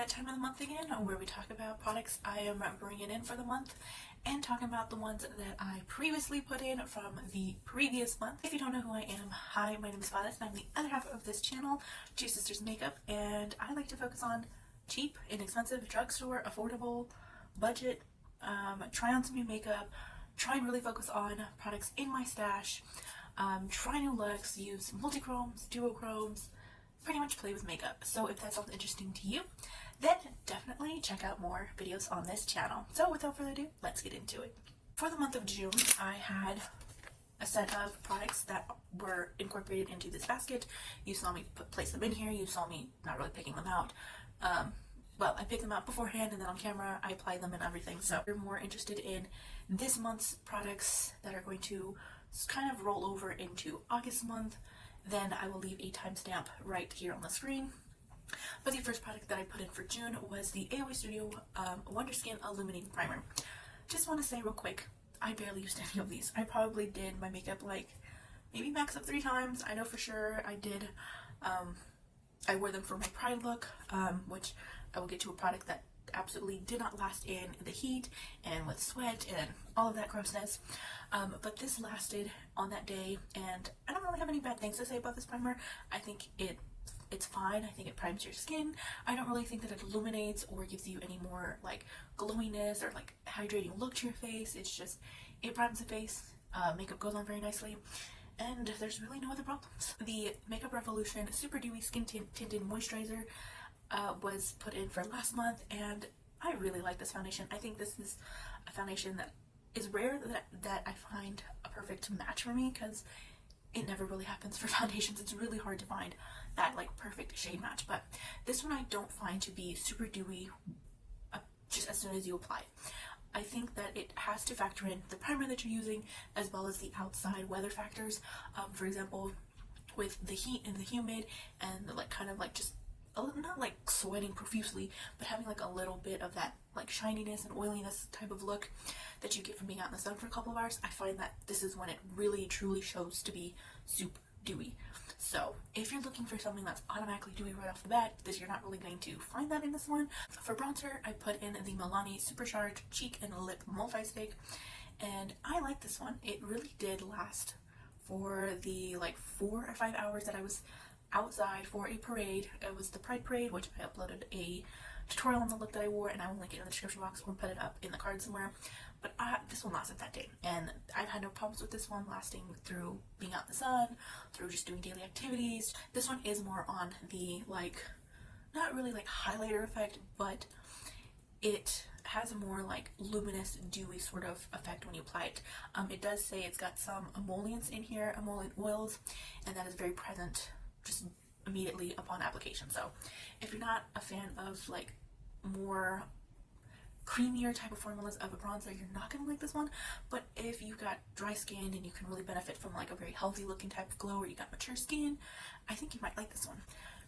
that time of the month again where we talk about products I am bringing in for the month and talking about the ones that I previously put in from the previous month. If you don't know who I am, hi, my name is Venice and I'm the other half of this channel, Two Sisters Makeup, and I like to focus on cheap, inexpensive, drugstore, affordable, budget, try on some new makeup, try and really focus on products in my stash, try new looks, use multi-chromes, duochromes, pretty much play with makeup. So if that sounds interesting to you, then definitely check out more videos on this channel. So without further ado, let's get into it. For the month of June, I had a set of products that were incorporated into this basket. You saw me place them in here. You saw me not really picking them out. Well, I picked them out beforehand and then on camera I applied them and everything. So if you're more interested in this month's products that are going to kind of roll over into August month, then I will leave a timestamp right here on the screen. But the first product that I put in for June was the AOA Studio Wonder Skin Illuminating Primer. Just want to say real quick, I barely used any of these. I probably did my makeup like maybe max of 3 times. I know for sure I did. I wore them for my Pride look, which I will get to a product that absolutely did not last in the heat and with sweat and all of that grossness. But this lasted on that day, and I don't really have any bad things to say about this primer. I think it's fine. I think it primes your skin. I don't really think that it illuminates or gives you any more like glowiness or like hydrating look to your face. It's just, it primes the face, makeup goes on very nicely, and there's really no other problems. The Makeup Revolution Super Dewy Skin Tinted Moisturizer was put in for last month, and I really like this foundation. I think this is a foundation that is rare that I find a perfect match for me, because it never really happens for foundations. It's really hard to find that like perfect shade match, but this one I don't find to be super dewy just as soon as you apply it. I think that it has to factor in the primer that you're using as well as the outside weather factors. For example, with the heat and the humid and the like kind of like just not like sweating profusely, but having like a little bit of that like shininess and oiliness type of look that you get from being out in the sun for a couple of hours, I find that this is when it really truly shows to be super dewy. So if you're looking for something that's automatically dewy right off the bat, you're not really going to find that in this one. For bronzer, I put in the Milani Supercharged Cheek and Lip Multi-Stick, and I like this one. It really did last for the like 4 or 5 hours that I was outside for a parade. It was the Pride Parade, which I uploaded a tutorial on the look that I wore, and I will link it in the description box or put it up in the card somewhere. But this one lasted that day, and I've had no problems with this one lasting through being out in the sun, through just doing daily activities. This one is more on the like, not really like highlighter effect, but it has a more like luminous, dewy sort of effect when you apply it. It does say it's got some emollients in here, emollient oils, and that is very present just immediately upon application. So if you're not a fan of like more creamier type of formulas of a bronzer, you're not going to like this one. But if you've got dry skin and you can really benefit from like a very healthy looking type of glow, or you got mature skin, I think you might like this one.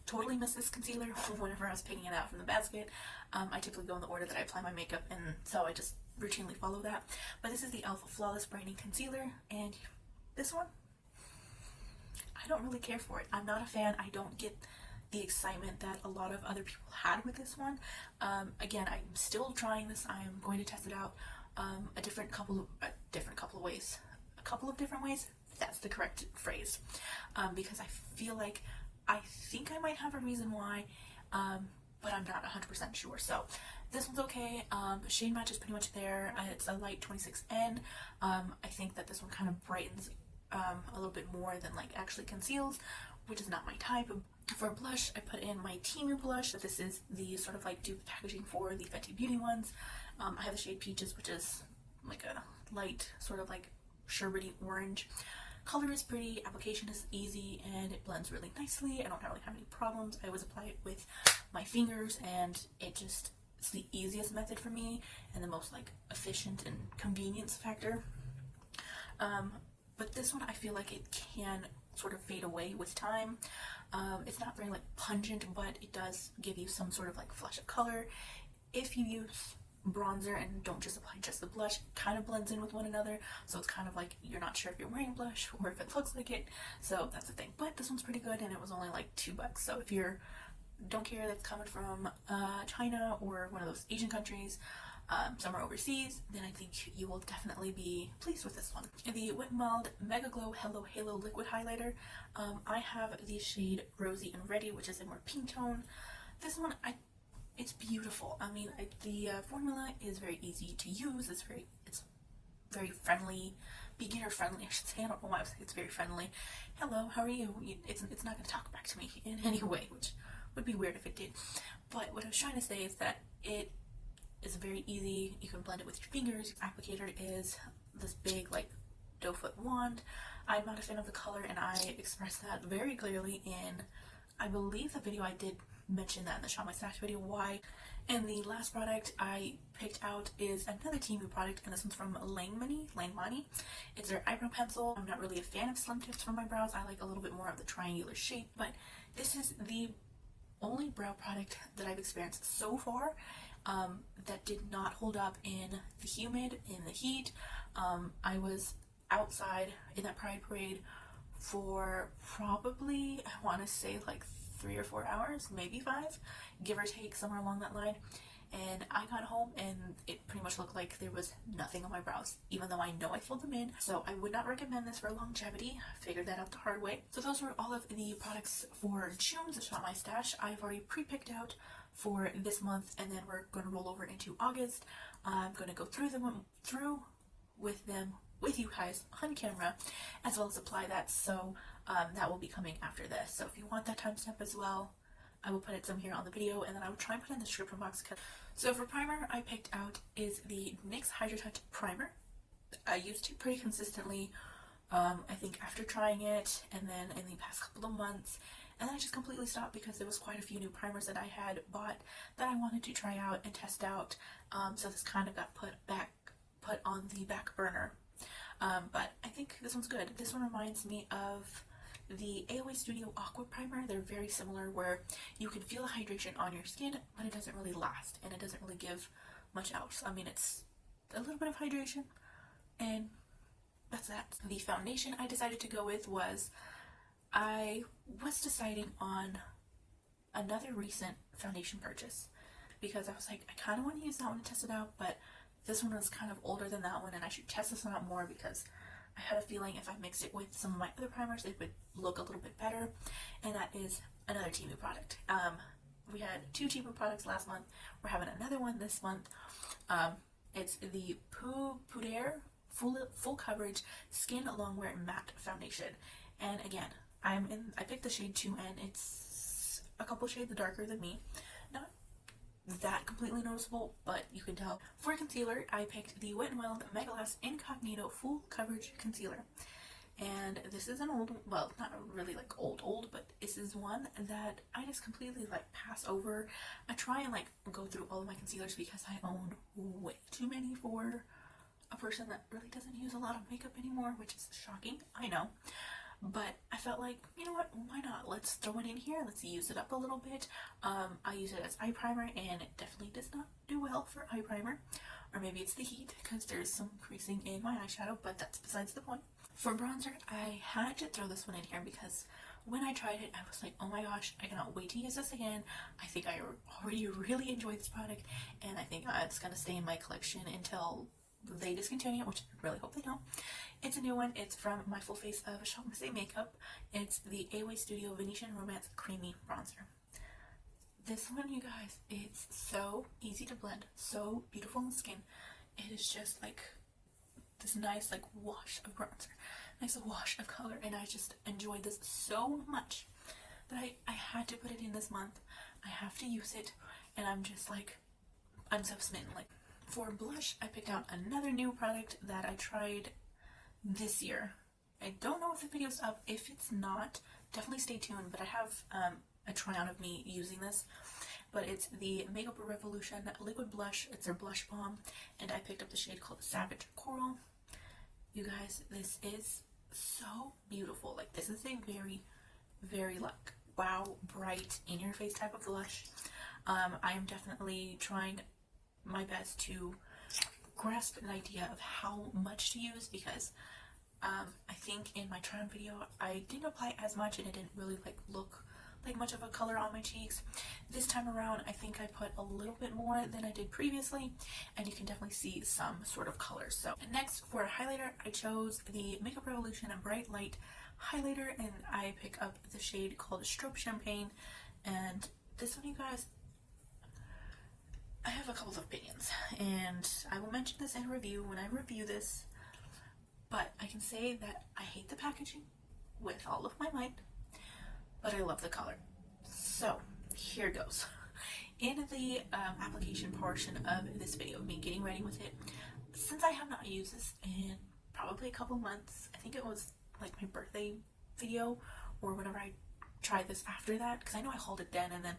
Totally missed this concealer whenever I was picking it out from the basket. I typically go in the order that I apply my makeup, and so I just routinely follow that. But this is the e.l.f. Flawless Brightening Concealer, and this one, I don't really care for it. I'm not a fan. I don't get the excitement that a lot of other people had with this one. Again, I'm still trying this. I am going to test it out a couple of ways. That's the correct phrase, because I feel like I think I might have a reason why, but I'm not 100% sure. So this one's okay. Shade match is pretty much there. It's a light 26N. I think that this one kind of brightens a little bit more than like actually conceals, which is not my type. For blush, I put in my Temu blush. This is the sort of like dupe packaging for the Fenty Beauty ones. I have the shade Peaches, which is like a light sort of like sherbety orange. Color is pretty, application is easy, and it blends really nicely. I don't really have any problems. I always apply it with my fingers, and it's the easiest method for me and the most like efficient and convenience factor. But this one, I feel like it can sort of fade away with time. It's not very like pungent, but it does give you some sort of like flush of color. If you use bronzer and don't just apply just the blush, it kind of blends in with one another, so it's kind of like you're not sure if you're wearing blush or if it looks like it. So that's the thing. But this one's pretty good, and it was only like $2. So if you're don't care if it's coming from China or one of those Asian countries, somewhere overseas, then I think you will definitely be pleased with this one. The Wet n Wild Mega Glow Hello Halo Liquid Highlighter. I have the shade Rosy and Ready, which is a more pink tone. This one, it's beautiful. I mean, the formula is very easy to use. It's very friendly, beginner friendly, I should say. I don't know why I was saying it's very friendly. Hello, how are you? It's not going to talk back to me in any way, which would be weird if it did. But what I was trying to say is that it is very easy. You can blend it with your fingers. Your applicator is this big, like, doe foot wand. I'm not a fan of the color, and I expressed that very clearly in, I believe, the video I did mention that in the ShopMissA video, why. And the last product I picked out is another Temu product, and this one's from Langmani. It's their eyebrow pencil. I'm not really a fan of slim tips for my brows. I like a little bit more of the triangular shape, but this is the only brow product that I've experienced so far that did not hold up in the humid, in the heat. I was outside in that Pride Parade for probably, I want to say, like 3 or 4 hours, maybe 5, give or take, somewhere along that line. And I got home and it pretty much looked like there was nothing on my brows, even though I know I filled them in. So I would not recommend this for longevity. I figured that out the hard way. So those were all of the products for June's ShopMissA. I've already pre-picked out for this month, and then we're going to roll over into August. I'm going to go through with you guys on camera, as well as apply that. So that will be coming after this. So if you want that timestamp as well, I will put it some here on the video, and then I will try and put it in the description box. So for primer, I picked out is the NYX Hydratouch Primer. I used it pretty consistently, I think after trying it, and then in the past couple of months, and then I just completely stopped because there was quite a few new primers that I had bought that I wanted to try out and test out. So this kind of got put on the back burner. But I think this one's good. This one reminds me of the AOA Studio Aqua Primer. They're very similar, where you can feel hydration on your skin, but it doesn't really last, and it doesn't really give much else. I mean, it's a little bit of hydration, and that's that. The foundation I decided to go with was, I was deciding on another recent foundation purchase, because I was like, I kind of want to use that one to test it out, but this one was kind of older than that one, and I should test this one out more, because I had a feeling if I mixed it with some of my other primers, it would look a little bit better. And that is another Temu product. We had 2 Temu products last month. We're having another one this month. It's the Pudaier Full Coverage Skin Longwear Matte Foundation. And again, I picked the shade 2N. It's a couple shades darker than me. Not that completely noticeable, but you can tell. For concealer, I picked the Wet n Wild Mega Lash Incognito Full Coverage Concealer. And this is an old, well, not really like old, but this is one that I just completely like pass over. I try and like go through all of my concealers because I own way too many for a person that really doesn't use a lot of makeup anymore, which is shocking, I know. But I felt like, you know what, why not? Let's throw it in here. Let's use it up a little bit. I use it as eye primer, and it definitely does not do well for eye primer. Or maybe it's the heat, because there's some creasing in my eyeshadow, but that's besides the point. For bronzer, I had to throw this one in here because when I tried it, I was like, oh my gosh, I cannot wait to use this again. I think I already really enjoyed this product, and I think it's going to stay in my collection until they discontinue it, which I really hope they don't. It's a new one. It's from my full face of ShopMissA makeup. It's the AOA Studio Venetian Romance Creamy Bronzer. This one, you guys, it's so easy to blend, so beautiful on the skin. It is just like this nice like wash of bronzer, nice wash of color, and I just enjoyed this so much that I had to put it in this month. I have to use it, and I'm just like, I'm so smitten. Like, for blush, I picked out another new product that I tried this year. I don't know if the video's up. If it's not, definitely stay tuned, but I have a try on of me using this. But it's the Makeup Revolution Liquid Blush. It's their blush balm, and I picked up the shade called Savage Coral. You guys, this is so beautiful. Like, this is a very, very like wow, bright, in your face type of blush. I am definitely trying my best to grasp an idea of how much to use, because I think in my try on video I didn't apply as much, and it didn't really like look like much of a color on my cheeks. This time around, I think I put a little bit more than I did previously, and you can definitely see some sort of color. So next, for a highlighter, I chose the Makeup Revolution Bright Light highlighter, and I pick up the shade called Strobe Champagne. And this one, you guys, I have a couple of opinions, and I will mention this in a review when I review this, but I can say that I hate the packaging with all of my might, but I love the color. So here goes. In the application portion of this video, me getting ready with it, since I have not used this in probably a couple months, I think it was like my birthday video or whenever I tried this after that, because I know I hauled it then, and then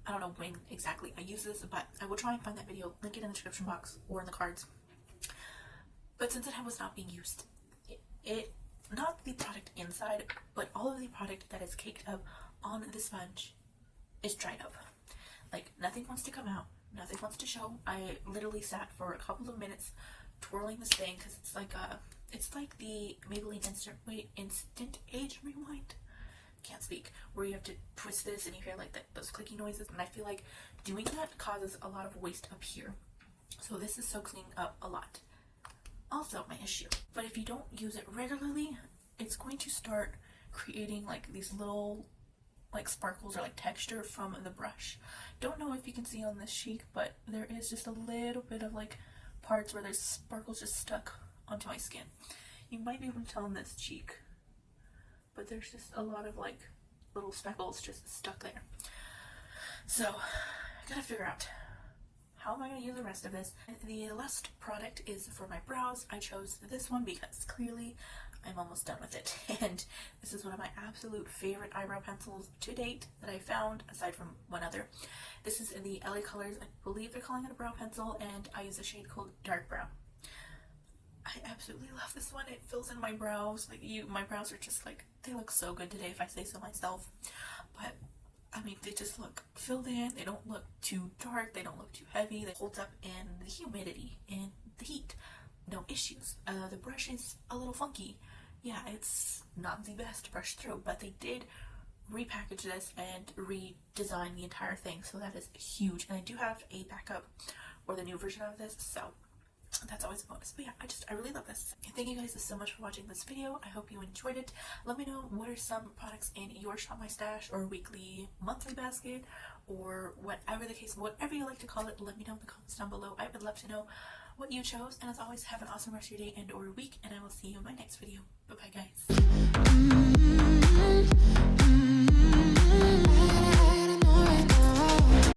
I don't know when exactly I use this, but I will try and find that video, link it in the description box or in the cards. But since it was not being used, it not the product inside, but all of the product that is caked up on the sponge is dried up. Like, nothing wants to come out, nothing wants to show. I literally sat for a couple of minutes twirling this thing, because it's like the Maybelline Instant Age Rewind. Can't speak, where you have to twist this and you hear like those clicky noises, and I feel like doing that causes a lot of waste up here, so this is soaking up a lot. Also my issue, but if you don't use it regularly, it's going to start creating like these little like sparkles or like texture from the brush. Don't know if you can see on this cheek, but there is just a little bit of like parts where there's sparkles just stuck onto my skin. You might be able to tell on this cheek, but there's just a lot of like little speckles just stuck there. So I gotta figure out how am I gonna use the rest of this. The last product is for my brows. I chose this one because clearly I'm almost done with it, and this is one of my absolute favorite eyebrow pencils to date that I found, aside from one other. This is in the LA Colors, I believe they're calling it a brow pencil, and I use a shade called Dark Brown. I absolutely love this one. It fills in my brows. Like, my brows are just like, they look so good today, if I say so myself. But I mean, they just look filled in. They don't look too dark. They don't look too heavy. They hold up in the humidity and the heat. No issues. The brush is a little funky. Yeah, it's not the best brush through, but they did repackage this and redesign the entire thing, so that is huge. And I do have a backup or the new version of this, so that's always a bonus. But yeah, I really love this. Thank you guys so much for watching this video. I hope you enjoyed it. Let me know what are some products in your Shop My Stash or weekly, monthly basket, or whatever the case, whatever you like to call it. Let me know in the comments down below. I would love to know what you chose. And as always, have an awesome rest of your day and or week, and I will see you in my next video. Bye bye, guys.